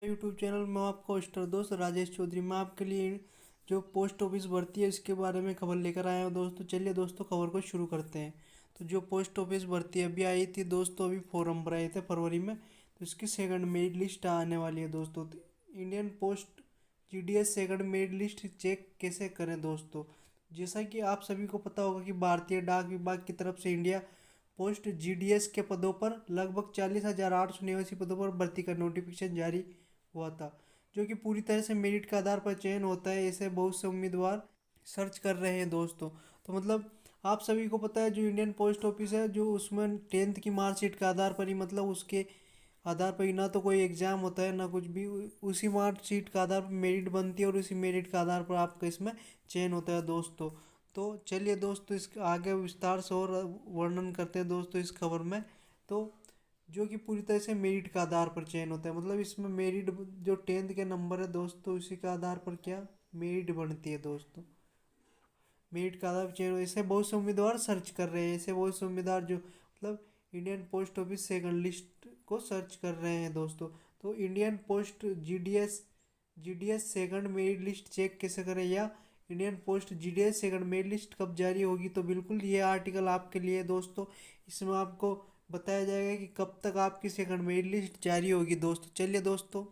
YouTube channel में आपका होस्टर दोस्त राजेश चौधरी। मैं आपके लिए जो पोस्ट ऑफिस भर्ती है इसके बारे में खबर लेकर आया हूँ दोस्तों। चलिए दोस्तों खबर को शुरू करते हैं। तो जो पोस्ट ऑफिस भर्ती अभी आई थी दोस्तों, अभी फॉर्म भराए थे फरवरी में, तो इसकी सेकंड मेरिट लिस्ट आने वाली है दोस्तों। तो Indian post GDS second merit list check कैसे करें दोस्तों? जैसा कि आप सभी को पता होगा कि भारतीय डाक विभाग की तरफ से इंडिया पोस्ट जीडीएस के पदों पर लगभग 40,889 पदों पर भर्ती का नोटिफिकेशन जारी हुआ था, जो कि पूरी तरह से मेरिट के आधार पर चयन होता है। ऐसे बहुत से उम्मीदवार सर्च कर रहे हैं दोस्तों। तो मतलब आप सभी को पता है जो इंडियन पोस्ट ऑफिस है, जो उसमें 10th की मार्कशीट के आधार पर ही, मतलब उसके आधार पर ही ना तो कोई एग्ज़ाम होता है ना कुछ भी, उसी मार्कशीट के आधार पर मेरिट बनती है और उसी मेरिट के आधार पर आपका इसमें चयन होता है दोस्तों। तो चलिए दोस्तों इसके आगे विस्तार से और वर्णन करते हैं दोस्तों इस खबर में। तो जो कि पूरी तरह से मेरिट के आधार पर चयन होता है, मतलब इसमें मेरिट जो 10th के नंबर है दोस्तों, उसी के आधार पर क्या मेरिट बनती है दोस्तों। मेरिट के आधार पर चयन, ऐसे बहुत से उम्मीदवार सर्च कर रहे हैं। ऐसे बहुत से उम्मीदवार जो मतलब Indian post office second list को सर्च कर रहे हैं दोस्तों। तो Indian post GDS second merit list check कैसे करें, या Indian post GDS second merit list कब जारी होगी, तो बिल्कुल ये आर्टिकल आपके लिए दोस्तों। इसमें आपको बताया जाएगा कि कब तक आपकी सेकंड मेरिट लिस्ट जारी होगी दोस्तों।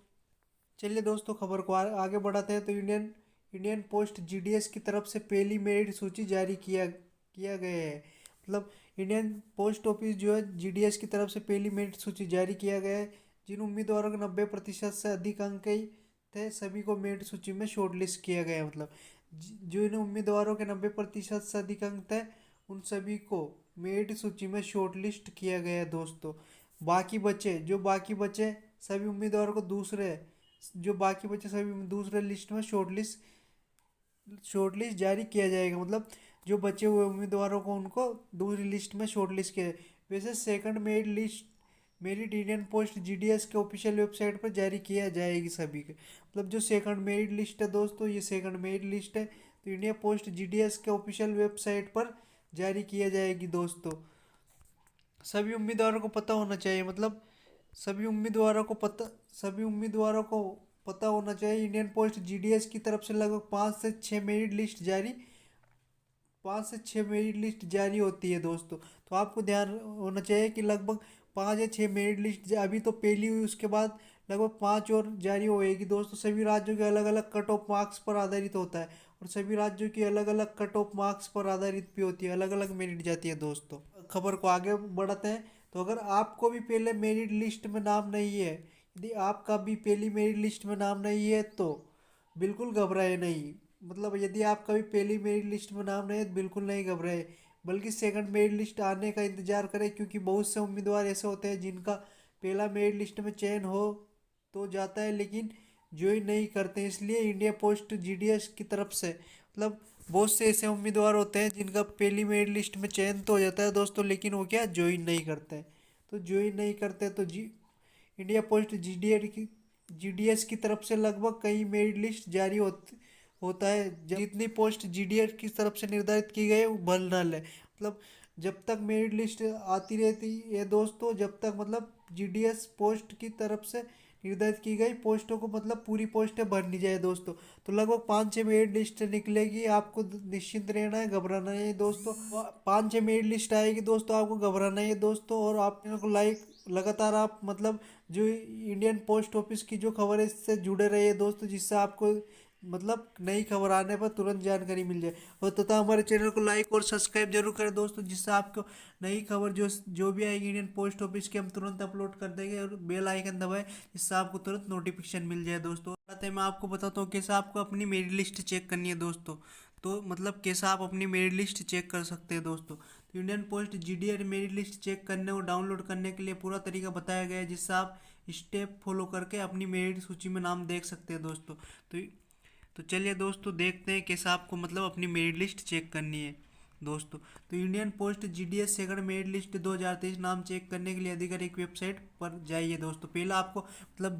चलिए दोस्तों खबर को आगे बढ़ाते हैं। तो इंडियन इंडियन पोस्ट जीडीएस की तरफ से पहली मेरिट सूची जारी किया किया गया है। मतलब इंडियन पोस्ट ऑफिस जो है जीडीएस की तरफ से पहली मेरिट सूची जारी किया गया है। जिन उम्मीदवारों के 90% से अधिक अंक ही थे, सभी को मेरिट सूची में शॉर्टलिस्ट किया गया है। मतलब जो इन उम्मीदवारों के 90% से अधिक अंक थे, उन सभी को मेरिट सूची में शॉर्टलिस्ट किया गया है दोस्तों। बाकी बचे सभी उम्मीदवारों को दूसरे लिस्ट में शॉर्टलिस्ट जारी किया जाएगा। मतलब जो बचे हुए उम्मीदवारों को उनको दूसरी लिस्ट में शॉर्टलिस्ट किया। वैसे second merit Indian post GDS के ऑफिशियल वेबसाइट पर जारी किया जाएगी सभी के। मतलब जो सेकंड मेरिट लिस्ट है दोस्तों, ये सेकंड मेरिट लिस्ट है, तो इंडिया पोस्ट जीडीएस के ऑफिशियल वेबसाइट पर जारी किया जाएगी दोस्तों। सभी उम्मीदवारों को पता होना चाहिए, मतलब सभी उम्मीदवारों को पता होना चाहिए, इंडियन पोस्ट जीडीएस की तरफ से लगभग 5 से 6 मेरिट लिस्ट जारी होती है दोस्तों। तो आपको ध्यान होना चाहिए कि लगभग 5 या 6 मेरिट लिस्ट अभी तो पहली हुई, उसके बाद लगभग 5 और जारी होएगी दोस्तों। सभी राज्यों के अलग अलग कट ऑफ मार्क्स पर आधारित होता है, और सभी राज्यों की अलग अलग कट ऑफ मार्क्स पर आधारित भी होती है, अलग अलग मेरिट जाती है दोस्तों। खबर को आगे बढ़ाते हैं। तो अगर आपको भी पहले मेरिट लिस्ट में नाम नहीं है, यदि आपका भी पहली मेरिट लिस्ट में नाम नहीं है, तो बिल्कुल घबराए नहीं। मतलब यदि आपका भी पहली मेरिट लिस्ट में नाम नहीं है तो बिल्कुल नहीं घबराए, बल्कि सेकंड मेरिट लिस्ट आने का इंतजार करें। क्योंकि बहुत से उम्मीदवार ऐसे होते हैं जिनका पहला मेरिट लिस्ट में चयन हो तो जाता है, लेकिन ज्वाइन नहीं करते। इसलिए इंडिया पोस्ट जीडीएस की तरफ से, मतलब बहुत से ऐसे उम्मीदवार होते हैं जिनका पहली मेरिट लिस्ट में चयन तो हो जाता है दोस्तों, लेकिन वो क्या ज्वाइन नहीं करते। तो ज्वाइन नहीं करते तो इंडिया पोस्ट जीडीएस की तरफ से लगभग कई मेरिट लिस्ट जारी होता है। जितनी पोस्ट जीडीएस की तरफ से निर्धारित की गई है वो भल नल है। मतलब जब तक मेरिट लिस्ट आती रहती है दोस्तों, जब तक मतलब जीडीएस पोस्ट की तरफ से निर्धारित की गई पोस्टों को, मतलब पूरी पोस्टें भरनी जाए दोस्तों। तो लगभग 5 6 मेरिट लिस्ट निकलेगी, आपको निश्चिंत रहना है, घबराना नहीं है दोस्तों। 5 6 मेरिट लिस्ट आएगी दोस्तों, आपको घबराना ही है दोस्तों। और आप चैनल को लाइक लगातार आप मतलब जो इंडियन पोस्ट ऑफिस की जो खबर है इससे जुड़े रहिए दोस्तों, जिससे आपको मतलब नई खबर आने पर तुरंत जानकारी मिल जाए। और तथा हमारे चैनल को लाइक और सब्सक्राइब जरूर करें दोस्तों, जिससे आपको नई खबर जो जो भी आएगी इंडियन पोस्ट ऑफिस की, हम तुरंत अपलोड कर देंगे। और बेल आइकन दबाएं, जिससे आपको तुरंत नोटिफिकेशन मिल जाए दोस्तों। मैं आपको बताता हूँ कैसे आपको अपनी मेरिट लिस्ट चेक करनी है दोस्तों। तो मतलब कैसे आप अपनी मेरिट लिस्ट चेक कर सकते हैं दोस्तों। तो Indian post GDR merit list check करने और डाउनलोड करने के लिए पूरा तरीका बताया गया है, जिससे आप स्टेप फॉलो करके अपनी मेरिट सूची में नाम देख सकते हैं दोस्तों। तो चलिए दोस्तों देखते हैं कैसे आपको मतलब अपनी मेरिट लिस्ट चेक करनी है दोस्तों। तो Indian post GDS second merit list 2023 नाम चेक करने के लिए आधिकारिक वेबसाइट पर जाइए दोस्तों। पहले आपको मतलब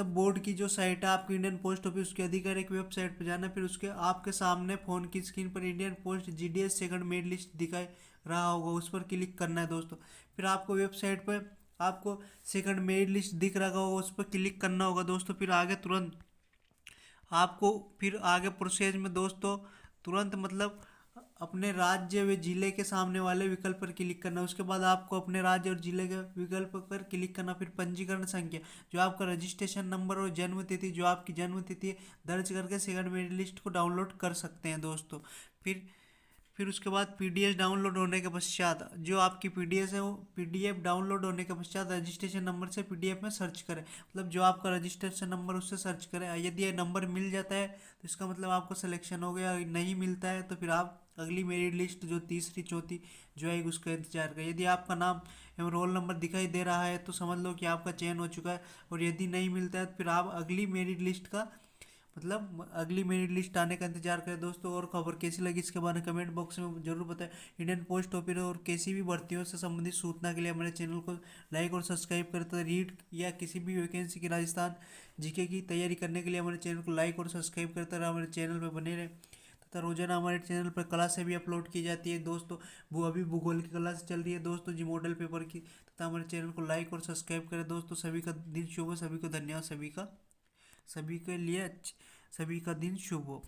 बोर्ड की जो साइट है आपकी इंडियन पोस्ट ऑफिस, उसकी आधिकारिक वेबसाइट पर जाना। फिर उसके आपके सामने फ़ोन की स्क्रीन पर Indian post GDS second merit list दिखाई रहा होगा, उस पर क्लिक करना है दोस्तों। फिर आपको वेबसाइट पर आपको सेकंड मेरिट लिस्ट दिख रहा होगा, उस पर क्लिक करना होगा दोस्तों। फिर आगे तुरंत आपको फिर आगे प्रोसेस में दोस्तों तुरंत मतलब अपने राज्य व जिले के सामने वाले विकल्प पर क्लिक करना। उसके बाद आपको अपने राज्य और जिले के विकल्प पर क्लिक करना। फिर पंजीकरण संख्या, जो आपका रजिस्ट्रेशन नंबर और जन्म तिथि, जो आपकी जन्म तिथि है, दर्ज करके सेकंड मेरिट लिस्ट को डाउनलोड कर सकते हैं दोस्तों। फिर उसके बाद पीडीएफ डाउनलोड होने के पश्चात, जो आपकी पीडीएफ है वो पीडीएफ डाउनलोड होने के पश्चात रजिस्ट्रेशन नंबर से पीडीएफ में सर्च करें, मतलब जो आपका रजिस्ट्रेशन नंबर उससे सर्च करें। यदि ये नंबर मिल जाता है तो इसका मतलब आपको सिलेक्शन हो गया, नहीं मिलता है तो फिर आप अगली मेरिट लिस्ट जो तीसरी चौथी जो आएगी उसका इंतजार करें। यदि आपका नाम एवं रोल नंबर दिखाई दे रहा है तो समझ लो कि आपका चयन हो चुका है, और यदि नहीं मिलता है तो फिर आप अगली मेरिट लिस्ट का मतलब अगली मेरिट लिस्ट आने का इंतजार करें दोस्तों। और खबर कैसी लगी इसके बारे में कमेंट बॉक्स में जरूर बताएं। इंडियन पोस्ट ऑफिस और किसी भी भर्तियों से संबंधित सूचना के लिए हमारे चैनल को लाइक और सब्सक्राइब करें तथा रीड या किसी भी वैकेंसी की राजस्थान जीके की तैयारी करने के लिए हमारे चैनल को लाइक और सब्सक्राइब करते रहे, हमारे चैनल पर बने रहें। तथा रोजाना हमारे चैनल पर क्लासें भी अपलोड की जाती है दोस्तों। वो अभी भूगोल की क्लास चल रही है दोस्तों जी, मॉडल पेपर की। तथा हमारे चैनल को लाइक और सब्सक्राइब करें दोस्तों। सभी का दिन शुभ हो, सभी को धन्यवाद, सभी के लिए सभी का दिन शुभ हो।